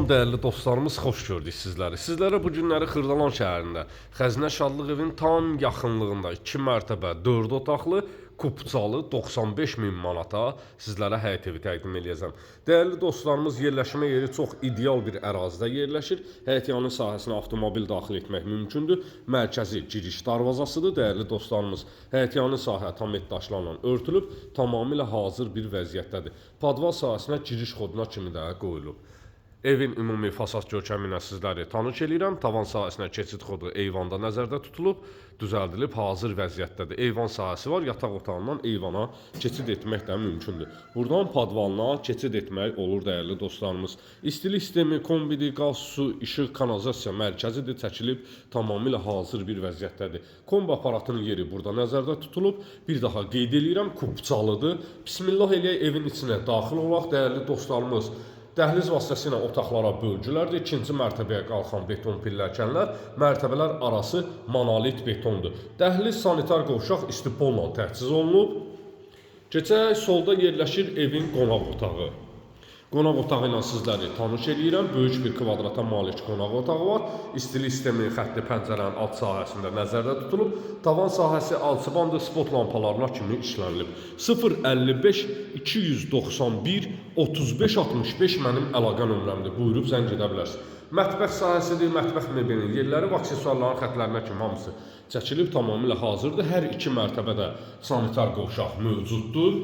Salam dəyərli dostlarımız, xoş gördük sizləri. Sizlərə bu günləri Xırdalan şəhərində Xəzinə Şadlıq evinin tam yaxınlığında 2 mərtəbə 4 otaqlı kupçalı 95 min manata sizlərə həyət evi təqdim edəcəm. Dəyərli dostlarımız, yerləşmə yeri çox ideal bir ərazidə yerləşir. Həyətyanı sahəsinə avtomobil daxil etmək mümkündür. Mərkəzi giriş darvazasıdır. Dəyərli dostlarımız, həyətyanı sahə tam daşlarla örtülüb, tamamilə hazır bir vəziyyətdədir. Padval sahəsinə giriş xoduna kimi də qoyulub. Evin ümumi fasad görkəmi ilə sizləri tanış edirəm. Tavan sahəsinə keçid xodu eyvanda nəzərdə tutulub, düzəldilib, hazır vəziyyətdədir. Eyvan sahəsi var, yataq otağından eyvana keçid etmək də mümkündür. Buradan padvalına keçid etmək olur dəyərli dostlarımız. İstilik sistemi, kombidi, qaz, su, işıq, kanalizasiya mərkəzidir, çəkilib, tamamilə hazır bir vəziyyətdədir. Kombi aparatının yeri burada nəzərdə tutulub. Bir daha qeyd edirəm, kupçalıdır. Bismillah eləyək, evin içinə daxil olaq dəyərli dostlarımız. Dəhliz vasitəsilə otaqlara bölgülərdir. İkinci mərtəbəyə qalxan beton pilləkənlər, mərtəbələr arası monolit betondur. Dəhliz sanitar qovşaq istipolla təchiz olunub. Keçək, solda yerləşir evin qonaq otağı. Qonaq otağı ilə sizləri tanış edirəm. Böyük bir kvadrata malik qonaq otağı var. İstilik sistemi xətti pəncərənin alt sahəsində nəzərdə tutulub. Tavan sahəsi alçıbandır, spot lampalarına kimi işlənilib. 055 291 35 65 mənim əlaqə nömrəmdir. Buyurub zəng edə bilərsiniz. Mətbəx sahəsidir, mətbəx mebelinin yerləri və aksesuarların xətlərinə kimi hamısı çəkilib, tamamilə hazırdır. Hər iki mərtəbədə sanitar qovşaq mövcuddur.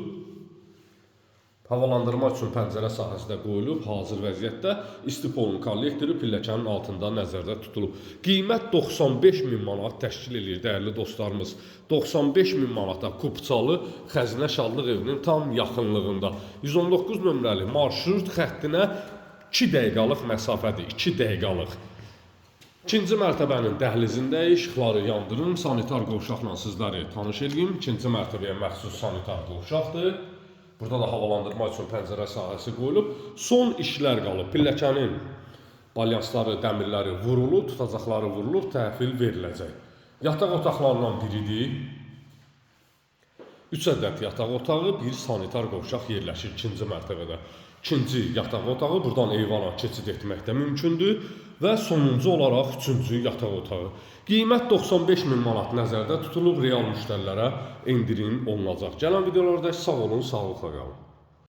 Havalandırma üçün pəncərə sahəsi də qoyulub, hazır vəziyyətdə. İstipolun kollektoru pilləkənin altında nəzərdə tutulub. Qiymət 95 min manat təşkil edir dəyərli dostlarımız. 95 min manata kupçalı Xəzinə Şadlıq evinin tam yaxınlığında. 119 nömrəli marşrut xəttinə 2 dəqiqəlıq məsafədir, 2 dəqiqəlıq. İkinci mərtəbənin dəhlizində işıqları yandırım, sanitar qovşaqla sizləri tanış edeyim. İkinci mərtəbəyə məxsus sanitar qovşaqdır. Burada da havalandırma üçün pəncərə sahəsi qoyulub. Son işlər qalıb. Pilləkənin balyansları, dəmirləri vurulub, tutacaqları vurulub, təhvil veriləcək. Yataq otaqlarından biridir. 3 ədəd yataq otağı, bir sanitar qovşaq yerləşir ikinci mərtəbədə. İkinci yataq otağı, buradan eyvana keçid etmək də mümkündür. Və sonuncu olaraq üçüncü yataq otağı. Qiymət 95 min manat nəzərdə tutulub, real müştərilərə endirim olunacaq. Gələn videolarda sağ olun, sağlıqla qalın.